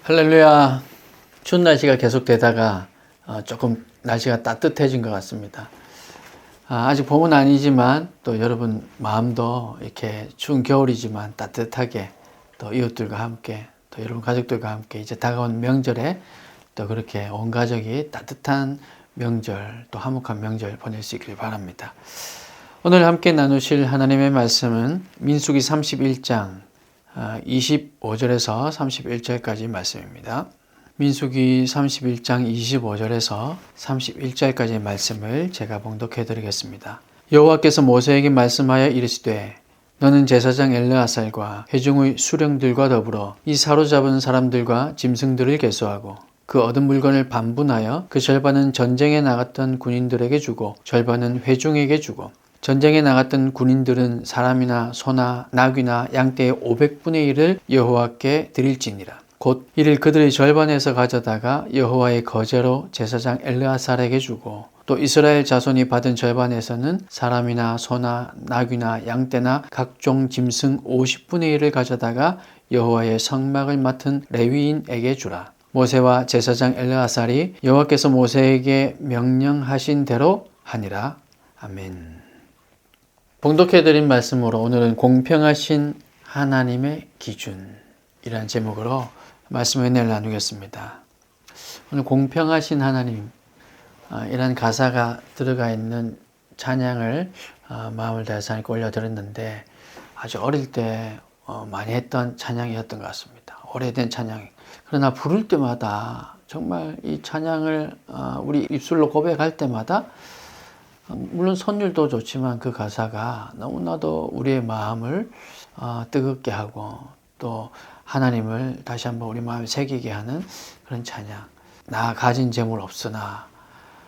할렐루야. 추운 날씨가 계속되다가 조금 날씨가 따뜻해진 것 같습니다. 아직 봄은 아니지만 또 여러분 마음도 이렇게 추운 겨울이지만 따뜻하게 또 이웃들과 함께 또 여러분 가족들과 함께 이제 다가온 명절에 또 그렇게 온 가족이 따뜻한 명절 또 화목한 명절 보낼 수 있길 바랍니다. 오늘 함께 나누실 하나님의 말씀은 민수기 31장 25절에서 31절까지 말씀입니다. 민수기 31장 25절에서 31절까지의 말씀을 제가 봉독해 드리겠습니다. 여호와께서 모세에게 말씀하여 이르시되 너는 제사장 엘르아살과 회중의 수령들과 더불어 이 사로잡은 사람들과 짐승들을 계수하고 그 얻은 물건을 반분하여 그 절반은 전쟁에 나갔던 군인들에게 주고 절반은 회중에게 주고 전쟁에 나갔던 군인들은 사람이나 소나 나귀나 양떼의 500분의 1을 여호와께 드릴지니라. 곧 이를 그들의 절반에서 가져다가 여호와의 거제로 제사장 엘르아살에게 주고 또 이스라엘 자손이 받은 절반에서는 사람이나 소나 나귀나 양떼나 각종 짐승 50분의 1을 가져다가 여호와의 성막을 맡은 레위인에게 주라. 모세와 제사장 엘르아살이 여호와께서 모세에게 명령하신 대로 하니라. 아멘. 봉독해드린 말씀으로 오늘은 공평하신 하나님의 기준이라는 제목으로 말씀의 은혜를 나누겠습니다. 오늘 공평하신 하나님 이란 가사가 들어가 있는 찬양을 마음을 다해서 하나님께 올려드렸는데 아주 어릴 때 많이 했던 찬양이었던 것 같습니다. 오래된 찬양. 그러나 부를 때마다 정말 이 찬양을 우리 입술로 고백할 때마다 물론 선율도 좋지만 그 가사가 너무나도 우리의 마음을 뜨겁게 하고 또 하나님을 다시 한번 우리 마음에 새기게 하는 그런 찬양. 나 가진 재물 없으나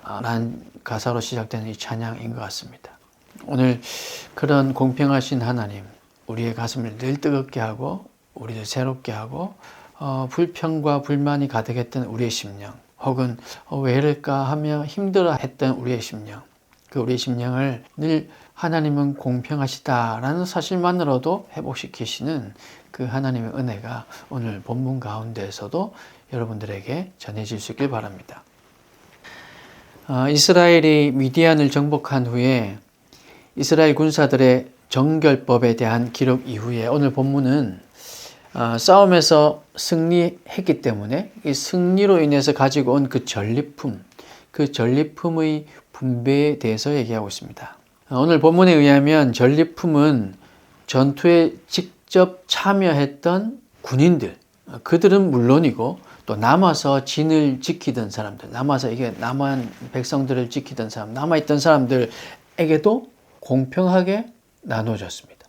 라는 가사로 시작되는 이 찬양인 것 같습니다. 오늘 그런 공평하신 하나님, 우리의 가슴을 늘 뜨겁게 하고 우리를 새롭게 하고 불평과 불만이 가득했던 우리의 심령 혹은 왜 이럴까 하며 힘들어했던 우리의 심령, 그 우리의 심령을 늘 하나님은 공평하시다라는 사실만으로도 회복시키시는 그 하나님의 은혜가 오늘 본문 가운데에서도 여러분들에게 전해질 수 있길 바랍니다. 이스라엘이 미디안을 정복한 후에 이스라엘 군사들의 정결법에 대한 기록 이후에 오늘 본문은 싸움에서 승리했기 때문에 이 승리로 인해서 가지고 온 그 전리품, 그 전리품의 분배에 대해서 얘기하고 있습니다. 오늘 본문에 의하면 전리품은 전투에 직접 참여했던 군인들, 그들은 물론이고 또 남아서 진을 지키던 사람들, 남아서 이게 남한 백성들을 지키던 사람, 남아있던 사람들에게도 공평하게 나눠졌습니다.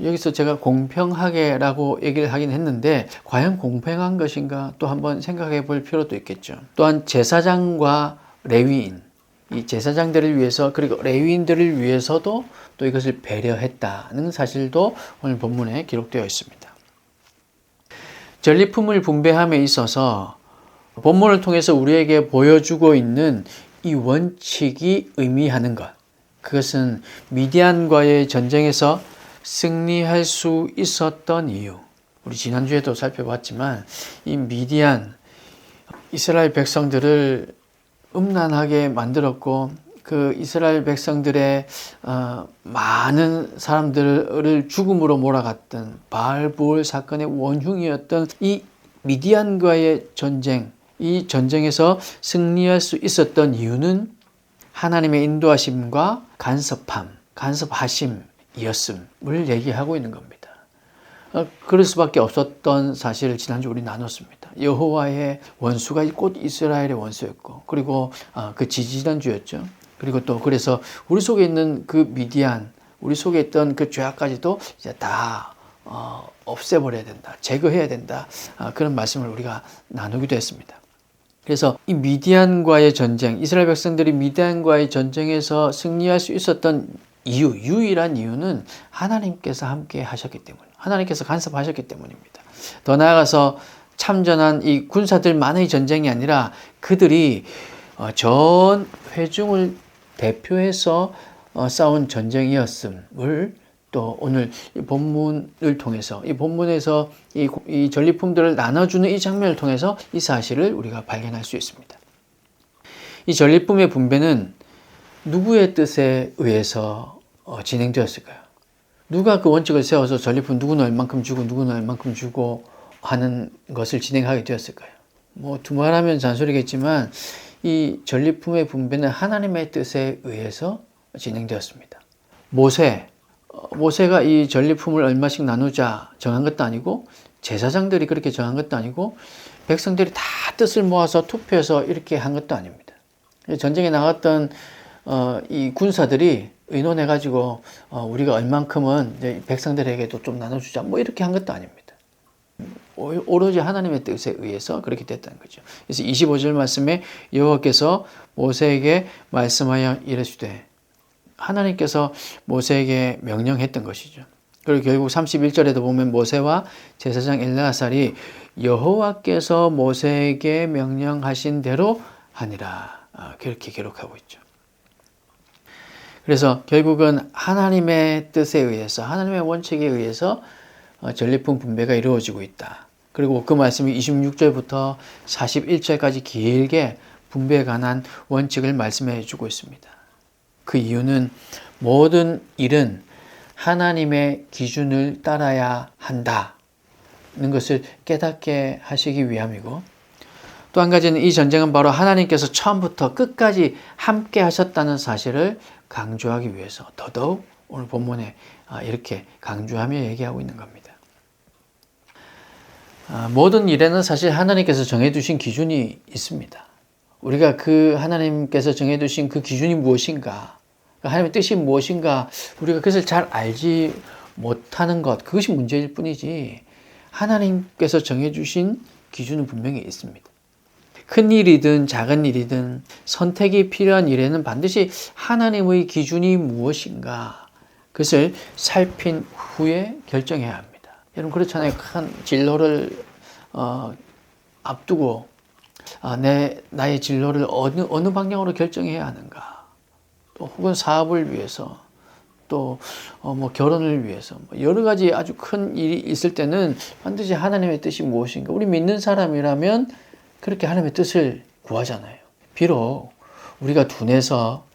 여기서 제가 공평하게라고 얘기를 하긴 했는데 과연 공평한 것인가 또 한번 생각해 볼 필요도 있겠죠. 또한 제사장과 레위인, 이 제사장들을 위해서 그리고 레위인들을 위해서도 또 이것을 배려했다는 사실도 오늘 본문에 기록되어 있습니다. 전리품을 분배함에 있어서 본문을 통해서 우리에게 보여주고 있는 이 원칙이 의미하는 것, 그것은 미디안과의 전쟁에서 승리할 수 있었던 이유. 우리 지난주에도 살펴봤지만 이 미디안, 이스라엘 백성들을 음란하게 만들었고 그 이스라엘 백성들의 많은 사람들을 죽음으로 몰아갔던 바알보을 사건의 원흉이었던 이 미디안과의 전쟁, 이 전쟁에서 승리할 수 있었던 이유는 하나님의 인도하심과 간섭하심이었음을 얘기하고 있는 겁니다. 그럴 수밖에 없었던 사실을 지난주 우리 나눴습니다. 여호와의 원수가 곧 이스라엘의 원수였고 그리고 그 지지난주였죠. 그리고 또 그래서 우리 속에 있는 그 미디안, 우리 속에 있던 그 죄악까지도 이제 다 없애버려야 된다, 제거해야 된다, 그런 말씀을 우리가 나누기도 했습니다. 그래서 이 미디안과의 전쟁, 이스라엘 백성들이 미디안과의 전쟁에서 승리할 수 있었던 유일한 이유는 하나님께서 함께 하셨기 때문에, 하나님께서 간섭하셨기 때문입니다. 더 나아가서 참전한 이 군사들만의 전쟁이 아니라 그들이 전 회중을 대표해서 싸운 전쟁이었음을 또 또 오늘 이 본문을 통해서 이 본문에서 이 전리품들을 나눠주는 이 장면을 통해서 이 사실을 우리가 발견할 수 있습니다. 이 전리품의 분배는 누구의 뜻에 의해서 진행되었을까요? 누가 그 원칙을 세워서 전리품 누구는 얼만큼 주고 누구는 얼만큼 주고 하는 것을 진행하게 되었을까요? 뭐 두말하면 잔소리겠지만 이 전리품의 분배는 하나님의 뜻에 의해서 진행되었습니다. 모세가 이 전리품을 얼마씩 나누자 정한 것도 아니고 제사장들이 그렇게 정한 것도 아니고 백성들이 다 뜻을 모아서 투표해서 이렇게 한 것도 아닙니다. 전쟁에 나갔던 이 군사들이 의논해가지고 우리가 얼만큼은 이제 백성들에게도 좀 나눠주자 뭐 이렇게 한 것도 아닙니다. 오로지 하나님의 뜻에 의해서 그렇게 됐다는 거죠. 그래서 25절 말씀에 여호와께서 모세에게 말씀하여 이르시되 하나님께서 모세에게 명령했던 것이죠. 그리고 결국 31절에도 보면 모세와 제사장 엘르아살이 여호와께서 모세에게 명령하신 대로 하니라. 그렇게 기록하고 있죠. 그래서 결국은 하나님의 뜻에 의해서 하나님의 원칙에 의해서 전리품 분배가 이루어지고 있다. 그리고 그 말씀이 26절부터 41절까지 길게 분배에 관한 원칙을 말씀해 주고 있습니다. 그 이유는 모든 일은 하나님의 기준을 따라야 한다는 것을 깨닫게 하시기 위함이고 또 한 가지는 이 전쟁은 바로 하나님께서 처음부터 끝까지 함께 하셨다는 사실을 강조하기 위해서 더더욱 오늘 본문에 이렇게 강조하며 얘기하고 있는 겁니다. 모든 일에는 사실 하나님께서 정해두신 기준이 있습니다. 우리가 그 하나님께서 정해두신 그 기준이 무엇인가, 하나님의 뜻이 무엇인가, 우리가 그것을 잘 알지 못하는 것, 그것이 문제일 뿐이지 하나님께서 정해주신 기준은 분명히 있습니다. 큰 일이든 작은 일이든 선택이 필요한 일에는 반드시 하나님의 기준이 무엇인가 그것을 살핀 후에 결정해야 합니다. 여러분 그렇잖아요. 큰 진로를 앞두고 나의 진로를 어느 방향으로 결정해야 하는가 또 혹은 사업을 위해서 또 뭐 결혼을 위해서 여러 가지 아주 큰 일이 있을 때는 반드시 하나님의 뜻이 무엇인가 우리 믿는 사람이라면 그렇게 하나님의 뜻을 구하잖아요. 비록 우리가 둔해서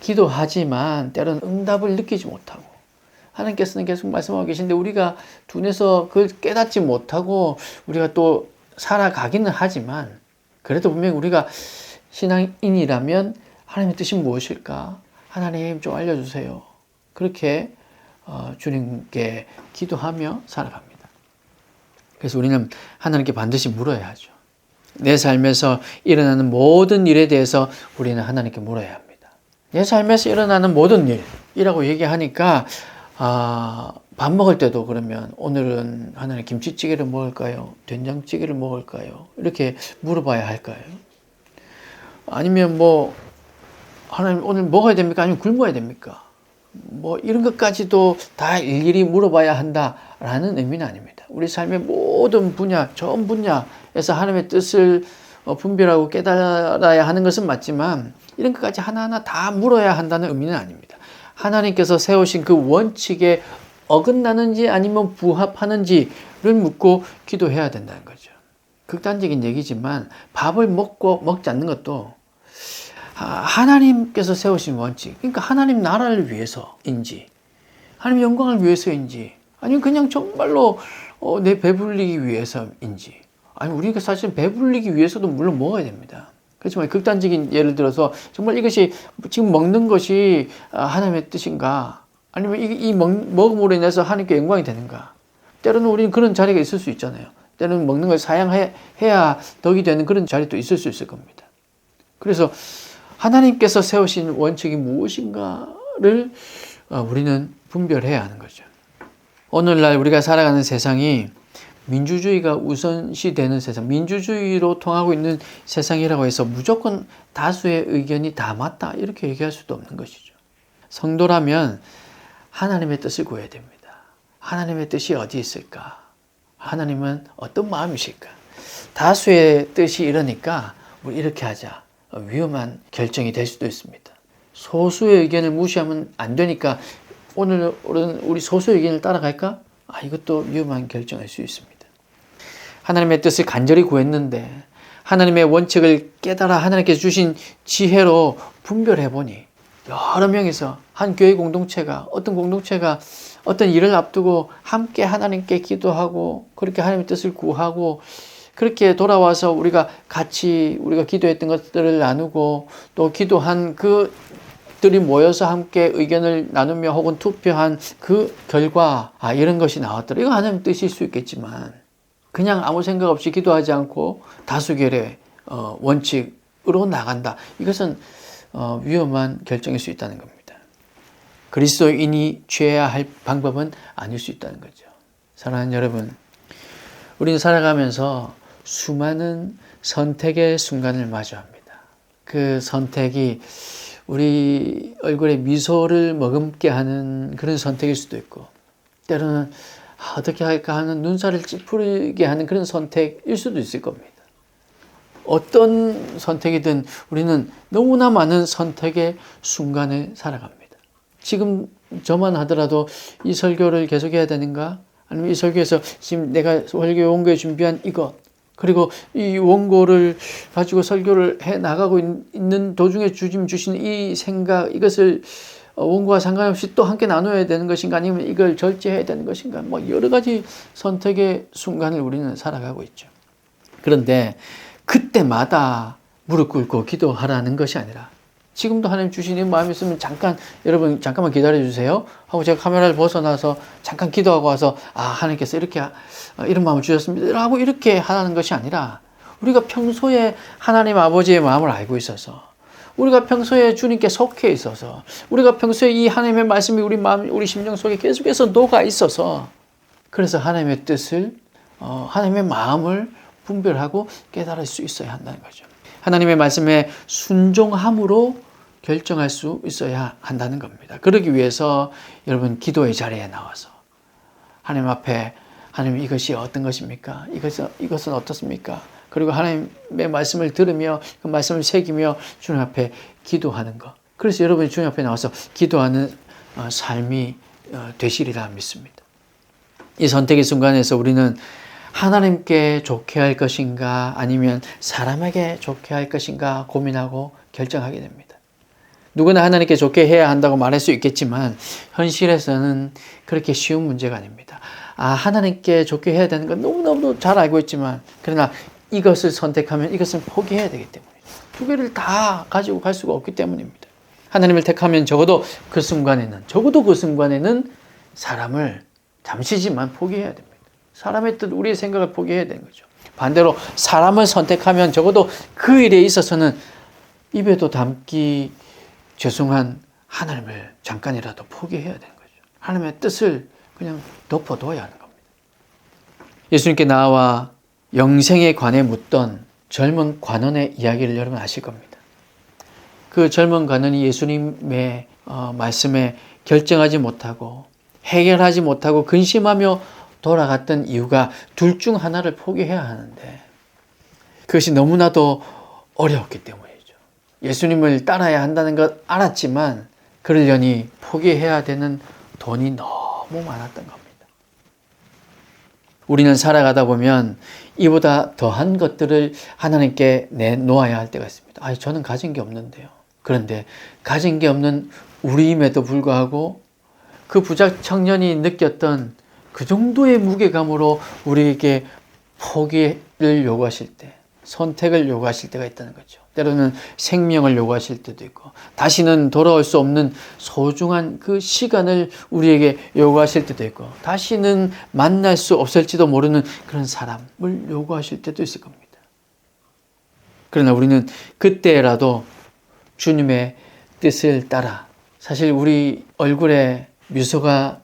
기도하지만 때로는 응답을 느끼지 못하고 하나님께서는 계속 말씀하고 계신데 우리가 둔해서 그걸 깨닫지 못하고 우리가 또 살아가기는 하지만 그래도 분명히 우리가 신앙인이라면 하나님의 뜻이 무엇일까? 하나님 좀 알려주세요. 그렇게 주님께 기도하며 살아갑니다. 그래서 우리는 하나님께 반드시 물어야 하죠. 내 삶에서 일어나는 모든 일에 대해서 우리는 하나님께 물어야 합니다. 내 삶에서 일어나는 모든 일이라고 얘기하니까 밥 먹을 때도 그러면 오늘은 하나님 김치찌개를 먹을까요? 된장찌개를 먹을까요? 이렇게 물어봐야 할까요? 아니면 뭐 하나님 오늘 먹어야 됩니까? 아니면 굶어야 됩니까? 뭐 이런 것까지도 다 일일이 물어봐야 한다라는 의미는 아닙니다. 우리 삶의 모든 분야, 전 분야에서 하나님의 뜻을 분별하고 깨달아야 하는 것은 맞지만 이런 것까지 하나하나 다 물어야 한다는 의미는 아닙니다. 하나님께서 세우신 그 원칙에 어긋나는지 아니면 부합하는지를 묻고 기도해야 된다는 거죠. 극단적인 얘기지만 밥을 먹지 않는 것도 하나님께서 세우신 원칙, 그러니까 하나님 나라를 위해서인지 하나님 영광을 위해서인지 아니면 그냥 정말로 내 배불리기 위해서인지 아니 우리가 사실 배불리기 위해서도 물론 먹어야 됩니다. 그렇지만 극단적인 예를 들어서 정말 이것이 지금 먹는 것이 하나님의 뜻인가 아니면 이 먹음으로 인해서 하나님께 영광이 되는가 때로는 우리는 그런 자리가 있을 수 있잖아요. 때로는 먹는 걸 사양해야 덕이 되는 그런 자리도 있을 수 있을 겁니다. 그래서 하나님께서 세우신 원칙이 무엇인가를 우리는 분별해야 하는 거죠. 오늘날 우리가 살아가는 세상이 민주주의가 우선시되는 세상, 민주주의로 통하고 있는 세상이라고 해서 무조건 다수의 의견이 다 맞다 이렇게 얘기할 수도 없는 것이죠. 성도라면 하나님의 뜻을 구해야 됩니다. 하나님의 뜻이 어디 있을까? 하나님은 어떤 마음이실까? 다수의 뜻이 이러니까 우리 이렇게 하자. 위험한 결정이 될 수도 있습니다. 소수의 의견을 무시하면 안 되니까 오늘은 우리 소수 의견을 따라갈까? 이것도 위험한 결정일 수 있습니다. 하나님의 뜻을 간절히 구했는데 하나님의 원칙을 깨달아 하나님께서 주신 지혜로 분별해 보니 여러 명이서 한 교회 공동체가 어떤 일을 앞두고 함께 하나님께 기도하고 그렇게 하나님의 뜻을 구하고 그렇게 돌아와서 우리가 기도했던 것들을 나누고 또 기도한 그들이 모여서 함께 의견을 나누며 혹은 투표한 그 결과 이런 것이 나왔더라. 이거 하나님 뜻일 수 있겠지만 그냥 아무 생각 없이 기도하지 않고 다수결의 원칙으로 나간다. 이것은 위험한 결정일 수 있다는 겁니다. 그리스도인이 취해야 할 방법은 아닐 수 있다는 거죠. 사랑하는 여러분, 우리는 살아가면서 수많은 선택의 순간을 마주합니다. 그 선택이 우리 얼굴에 미소를 머금게 하는 그런 선택일 수도 있고 때로는 어떻게 할까 하는 눈살을 찌푸리게 하는 그런 선택일 수도 있을 겁니다. 어떤 선택이든 우리는 너무나 많은 선택의 순간을 살아갑니다. 지금 저만 하더라도 이 설교를 계속해야 되는가? 아니면 이 설교에서 지금 내가 설교 원고에 준비한 이것 그리고 이 원고를 가지고 설교를 해 나가고 있는 도중에 주신 이 생각 이것을 원고와 상관없이 또 함께 나눠야 되는 것인가 아니면 이걸 절제해야 되는 것인가 여러 가지 선택의 순간을 우리는 살아가고 있죠. 그런데 그때마다 무릎 꿇고 기도하라는 것이 아니라 지금도 하나님 주시는 마음이 있으면 여러분 잠깐만 기다려 주세요 하고 제가 카메라를 벗어나서 잠깐 기도하고 와서 하나님께서 이렇게 이런 마음을 주셨습니다 하고 이렇게 하라는 것이 아니라 우리가 평소에 하나님 아버지의 마음을 알고 있어서 우리가 평소에 주님께 속해 있어서 우리가 평소에 이 하나님의 말씀이 우리 마음, 우리 심령 속에 계속해서 녹아 있어서 그래서 하나님의 뜻을 하나님의 마음을 분별하고 깨달을 수 있어야 한다는 거죠. 하나님의 말씀에 순종함으로 결정할 수 있어야 한다는 겁니다. 그러기 위해서 여러분 기도의 자리에 나와서 하나님 앞에 하나님 이것이 어떤 것입니까? 이것은 어떻습니까? 그리고 하나님의 말씀을 들으며 그 말씀을 새기며 주님 앞에 기도하는 것. 그래서 여러분이 주님 앞에 나와서 기도하는 삶이 되시리라 믿습니다. 이 선택의 순간에서 우리는 하나님께 좋게 할 것인가 아니면 사람에게 좋게 할 것인가 고민하고 결정하게 됩니다. 누구나 하나님께 좋게 해야 한다고 말할 수 있겠지만 현실에서는 그렇게 쉬운 문제가 아닙니다. 하나님께 좋게 해야 되는 건 너무너무 잘 알고 있지만 그러나 이것을 선택하면 이것은 포기해야 되기 때문이죠. 두 개를 다 가지고 갈 수가 없기 때문입니다. 하나님을 택하면 적어도 그 순간에는 사람을 잠시지만 포기해야 됩니다. 사람의 뜻, 우리의 생각을 포기해야 되는 거죠. 반대로 사람을 선택하면 적어도 그 일에 있어서는 입에도 담기 죄송한 하나님을 잠깐이라도 포기해야 되는 거죠. 하나님의 뜻을 그냥 덮어둬야 하는 겁니다. 예수님께 나와 영생에 관해 묻던 젊은 관원의 이야기를 여러분 아실 겁니다. 그 젊은 관원이 예수님의 말씀에 결정하지 못하고 해결하지 못하고 근심하며 돌아갔던 이유가 둘 중 하나를 포기해야 하는데 그것이 너무나도 어려웠기 때문이죠. 예수님을 따라야 한다는 것 알았지만 그러려니 포기해야 되는 돈이 너무 많았던 겁니다. 우리는 살아가다 보면 이보다 더한 것들을 하나님께 내놓아야 할 때가 있습니다. 저는 가진 게 없는데요. 그런데 가진 게 없는 우리임에도 불구하고 그 부자 청년이 느꼈던 그 정도의 무게감으로 우리에게 포기를 요구하실 때, 선택을 요구하실 때가 있다는 거죠. 때로는 생명을 요구하실 때도 있고 다시는 돌아올 수 없는 소중한 그 시간을 우리에게 요구하실 때도 있고 다시는 만날 수 없을지도 모르는 그런 사람을 요구하실 때도 있을 겁니다. 그러나 우리는 그때라도 주님의 뜻을 따라 사실 우리 얼굴에 미소가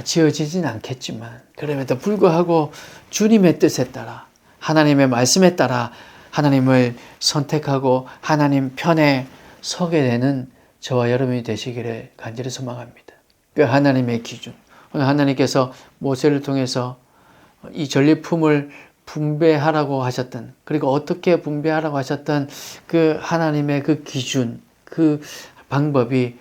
지어지진 않겠지만 그럼에도 불구하고 주님의 뜻에 따라 하나님의 말씀에 따라 하나님을 선택하고 하나님 편에 서게 되는 저와 여러분이 되시기를 간절히 소망합니다. 그 하나님의 기준, 오늘 하나님께서 모세를 통해서 이 전리품을 분배하라고 하셨던 그리고 어떻게 분배하라고 하셨던 그 하나님의 그 기준, 그 방법이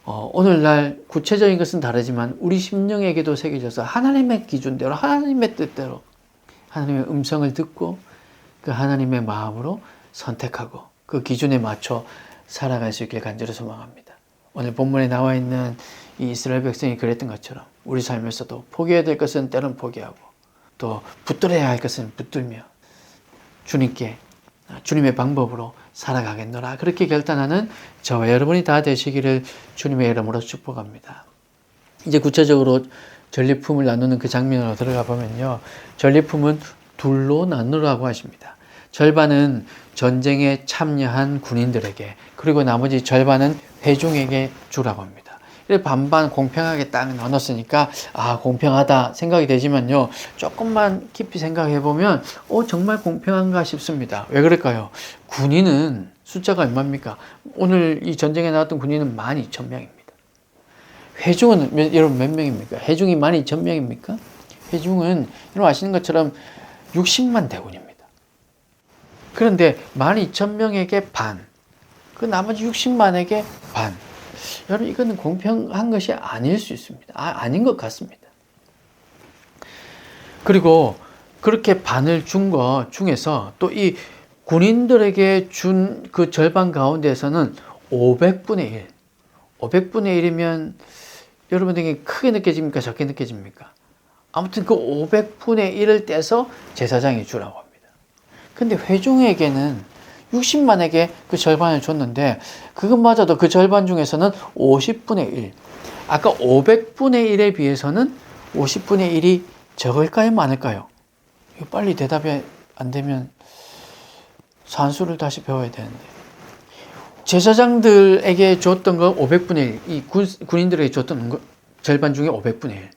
오늘날 구체적인 것은 다르지만 우리 심령에게도 새겨져서 하나님의 기준대로 하나님의 뜻대로 하나님의 음성을 듣고 그 하나님의 마음으로 선택하고 그 기준에 맞춰 살아갈 수 있길 간절히 소망합니다. 오늘 본문에 나와 있는 이 이스라엘 백성이 그랬던 것처럼 우리 삶에서도 포기해야 될 것은 때론 포기하고 또 붙들어야 할 것은 붙들며 주님께 주님의 방법으로 살아가겠노라 그렇게 결단하는 저와 여러분이 다 되시기를 주님의 이름으로 축복합니다. 이제 구체적으로 전리품을 나누는 그 장면으로 들어가 보면요. 전리품은 둘로 나누라고 하십니다. 절반은 전쟁에 참여한 군인들에게 그리고 나머지 절반은 회중에게 주라고 합니다. 이렇게 반반 공평하게 딱 나눴으니까 공평하다 생각이 되지만요. 조금만 깊이 생각해 보면 정말 공평한가 싶습니다. 왜 그럴까요? 군인은 숫자가 얼마입니까? 오늘 이 전쟁에 나왔던 군인은 12,000명입니다. 회중은 여러분 몇 명입니까? 회중이 12,000명입니까? 회중은 여러분 아시는 것처럼 60만 대군입니다. 그런데 12,000명에게 반, 그 나머지 60만에게 반. 여러분 이거는 공평한 것이 아닐 수 있습니다. 아닌 것 같습니다. 그리고 그렇게 반을 준 것 중에서 또 이 군인들에게 준 그 절반 가운데에서는 500분의 1. 500분의 1이면 여러분에게 크게 느껴집니까? 적게 느껴집니까? 아무튼 그 500분의 1을 떼서 제사장이 주라고 합니다. 근데 회중에게는 60만에게 그 절반을 줬는데 그것마저도 그 절반 중에서는 50분의 1. 아까 500분의 1에 비해서는 50분의 1이 적을까요? 많을까요? 이거 빨리 대답이 안 되면 산수를 다시 배워야 되는데. 제사장들에게 줬던 거 500분의 1. 이 군인들에게 줬던 거 절반 중에 500분의 1.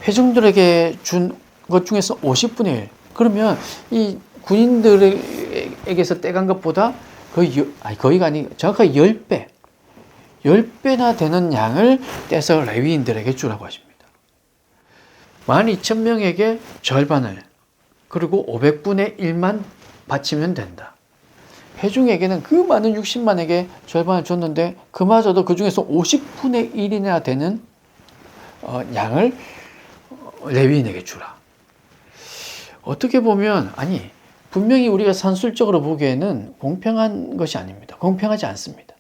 회중들에게 준 것 중에서 50분의 1. 그러면 이 군인들에게서 떼간 것보다 거의가 아니 정확하게 10배, 10배나 되는 양을 떼서 레위인들에게 주라고 하십니다. 12,000명에게 절반을 그리고 500분의 1만 바치면 된다. 회중에게는 그 많은 60만에게 절반을 줬는데 그마저도 그 중에서 50분의 1이나 되는 양을 레위인에게 주라. 어떻게 보면 분명히 우리가 산술적으로 보기에는 공평한 것이 아닙니다. 공평하지 않습니다.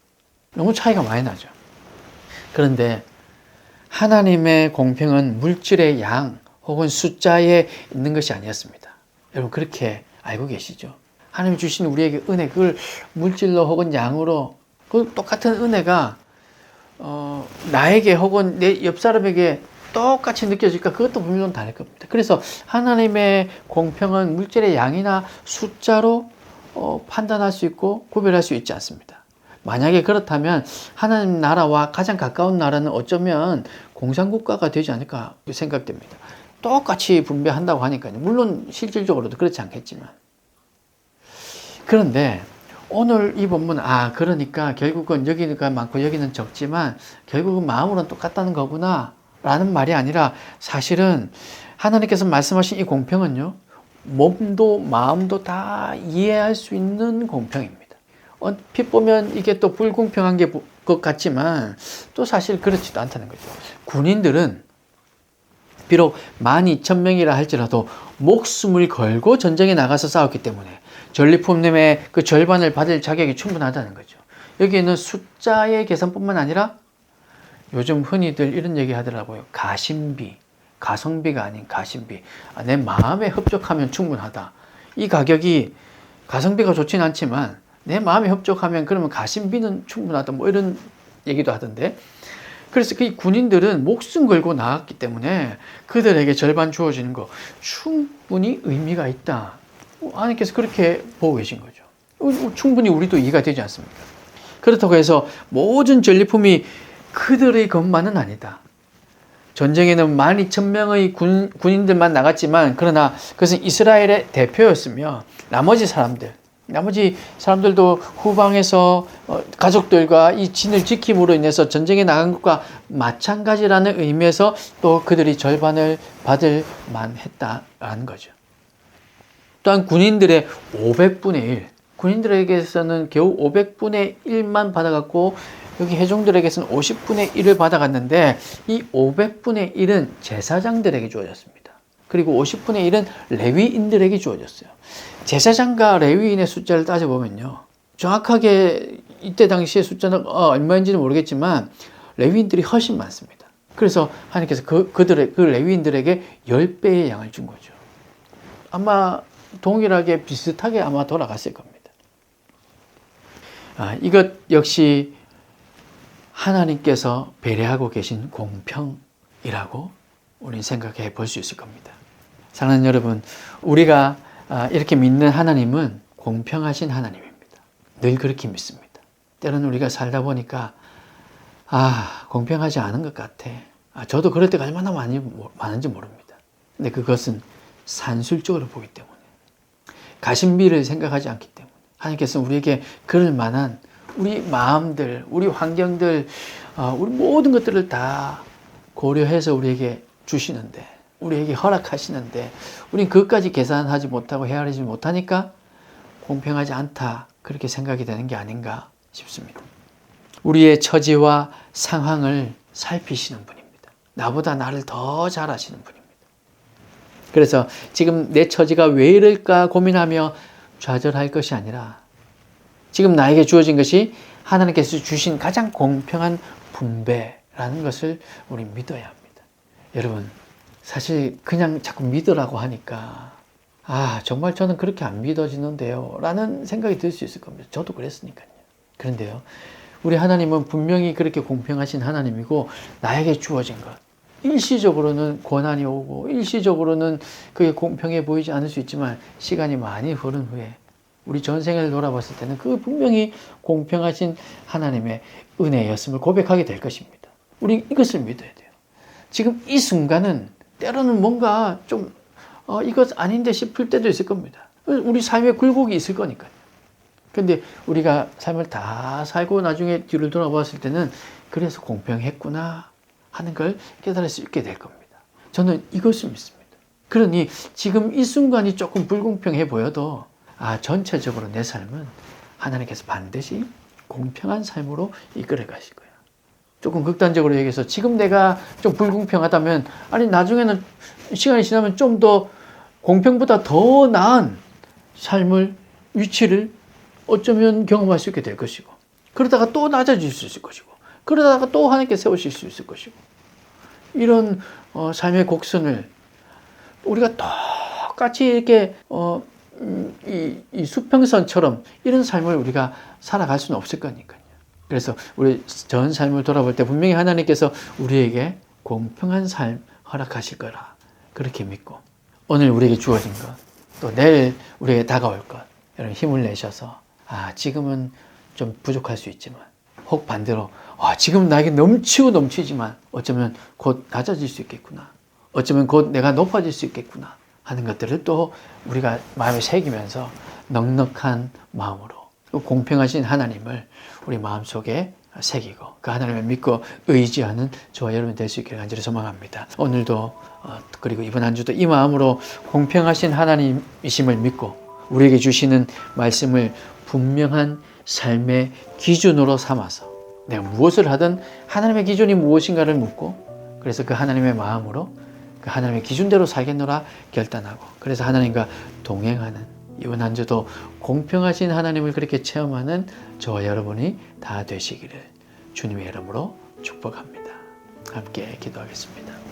너무 차이가 많이 나죠. 그런데 하나님의 공평은 물질의 양 혹은 숫자에 있는 것이 아니었습니다. 여러분 그렇게 알고 계시죠? 하나님 주신 우리에게 은혜, 그걸 물질로 혹은 양으로 그 똑같은 은혜가 나에게 혹은 내 옆 사람에게 똑같이 느껴질까? 그것도 물론 다를 겁니다. 그래서 하나님의 공평은 물질의 양이나 숫자로 판단할 수 있고 구별할 수 있지 않습니다. 만약에 그렇다면 하나님 나라와 가장 가까운 나라는 어쩌면 공산국가가 되지 않을까 생각됩니다. 똑같이 분배한다고 하니까요. 물론 실질적으로도 그렇지 않겠지만. 그런데 오늘 이 본문은 그러니까 결국은 여기가 많고 여기는 적지만 결국은 마음으로는 똑같다는 거구나 라는 말이 아니라 사실은 하나님께서 말씀하신 이 공평은요, 몸도 마음도 다 이해할 수 있는 공평입니다. 얼핏 보면 이게 또 불공평한 것 같지만 또 사실 그렇지도 않다는 거죠. 군인들은 비록 12,000명이라 할지라도 목숨을 걸고 전쟁에 나가서 싸웠기 때문에 전리품님의 그 절반을 받을 자격이 충분하다는 거죠. 여기에는 숫자의 계산뿐만 아니라 요즘 흔히들 이런 얘기 하더라고요. 가심비, 가성비가 아닌 가심비. 내 마음에 흡족하면 충분하다. 이 가격이 가성비가 좋진 않지만 내 마음에 흡족하면 그러면 가심비는 충분하다. 이런 얘기도 하던데. 그래서 그 군인들은 목숨 걸고 나갔기 때문에 그들에게 절반 주어지는 거 충분히 의미가 있다. 하나님께서 그렇게 보고 계신 거죠. 충분히 우리도 이해가 되지 않습니까? 그렇다고 해서 모든 전리품이 그들의 것만은 아니다. 전쟁에는 12,000명의 군인들만 나갔지만 그러나 그것은 이스라엘의 대표였으며 나머지 사람들도 후방에서 가족들과 이 진을 지킴으로 인해서 전쟁에 나간 것과 마찬가지라는 의미에서 또 그들이 절반을 받을 만했다라는 거죠. 또한 군인들의 500분의 1, 군인들에게서는 겨우 500분의 1만 받아갖고 여기 회중들에게서는 50분의 1을 받아갔는데 이 500분의 1은 제사장들에게 주어졌습니다. 그리고 50분의 1은 레위인들에게 주어졌어요. 제사장과 레위인의 숫자를 따져보면요, 정확하게 이때 당시의 숫자는 얼마인지는 모르겠지만 레위인들이 훨씬 많습니다. 그래서 하나님께서 그 레위인들에게 10배의 양을 준 거죠. 아마 동일하게 비슷하게 아마 돌아갔을 겁니다. 이것 역시 하나님께서 배려하고 계신 공평이라고 우리는 생각해 볼 수 있을 겁니다. 사랑하는 여러분, 우리가 이렇게 믿는 하나님은 공평하신 하나님입니다. 늘 그렇게 믿습니다. 때로는 우리가 살다 보니까 공평하지 않은 것 같아. 저도 그럴 때가 얼마나 많은지 모릅니다. 근데 그것은 산술적으로 보기 때문에, 가심비를 생각하지 않기 때문에 하나님께서는 우리에게 그럴 만한 우리 마음들, 우리 환경들, 우리 모든 것들을 다 고려해서 우리에게 주시는데, 우리에게 허락하시는데 우리는 그것까지 계산하지 못하고 헤아리지 못하니까 공평하지 않다, 그렇게 생각이 되는 게 아닌가 싶습니다. 우리의 처지와 상황을 살피시는 분입니다. 나보다 나를 더 잘 아시는 분입니다. 그래서 지금 내 처지가 왜 이럴까 고민하며 좌절할 것이 아니라 지금 나에게 주어진 것이 하나님께서 주신 가장 공평한 분배라는 것을 우리 믿어야 합니다. 여러분, 사실 그냥 자꾸 믿으라고 하니까 정말 저는 그렇게 안 믿어지는데요 라는 생각이 들 수 있을 겁니다. 저도 그랬으니까요. 그런데요, 우리 하나님은 분명히 그렇게 공평하신 하나님이고, 나에게 주어진 것, 일시적으로는 고난이 오고 일시적으로는 그게 공평해 보이지 않을 수 있지만 시간이 많이 흐른 후에 우리 전생을 돌아봤을 때는 그 분명히 공평하신 하나님의 은혜였음을 고백하게 될 것입니다. 우리 이것을 믿어야 돼요. 지금 이 순간은 때로는 뭔가 좀 이것 아닌데 싶을 때도 있을 겁니다. 우리 삶에 굴곡이 있을 거니까요. 근데 우리가 삶을 다 살고 나중에 뒤를 돌아봤을 때는 그래서 공평했구나 하는 걸 깨달을 수 있게 될 겁니다. 저는 이것을 믿습니다. 그러니 지금 이 순간이 조금 불공평해 보여도 전체적으로 내 삶은 하나님께서 반드시 공평한 삶으로 이끌어 가실 거예요. 조금 극단적으로 얘기해서 지금 내가 좀 불공평하다면 나중에는 시간이 지나면 좀 더 공평보다 더 나은 삶을, 위치를 어쩌면 경험할 수 있게 될 것이고, 그러다가 또 낮아질 수 있을 것이고, 그러다가 또 하나님께 세우실 수 있을 것이고, 이런 삶의 곡선을 우리가 똑같이 이렇게 이 수평선처럼 이런 삶을 우리가 살아갈 수는 없을 거니까요. 그래서 우리 전 삶을 돌아볼 때 분명히 하나님께서 우리에게 공평한 삶 허락하실 거라 그렇게 믿고, 오늘 우리에게 주어진 것, 또 내일 우리에게 다가올 것, 여러분 힘을 내셔서 지금은 좀 부족할 수 있지만, 혹 반대로 지금 나에게 넘치고 넘치지만 어쩌면 곧 낮아질 수 있겠구나, 어쩌면 곧 내가 높아질 수 있겠구나 하는 것들을 또 우리가 마음에 새기면서 넉넉한 마음으로 공평하신 하나님을 우리 마음속에 새기고 그 하나님을 믿고 의지하는 저와 여러분 될 수 있기를 간절히 소망합니다. 오늘도 그리고 이번 한 주도 이 마음으로 공평하신 하나님이심을 믿고 우리에게 주시는 말씀을 분명한 삶의 기준으로 삼아서 내가 무엇을 하든 하나님의 기준이 무엇인가를 묻고, 그래서 그 하나님의 마음으로 그 하나님의 기준대로 살겠노라 결단하고, 그래서 하나님과 동행하는 이번 한 주도 공평하신 하나님을 그렇게 체험하는 저와 여러분이 다 되시기를 주님의 이름으로 축복합니다. 함께 기도하겠습니다.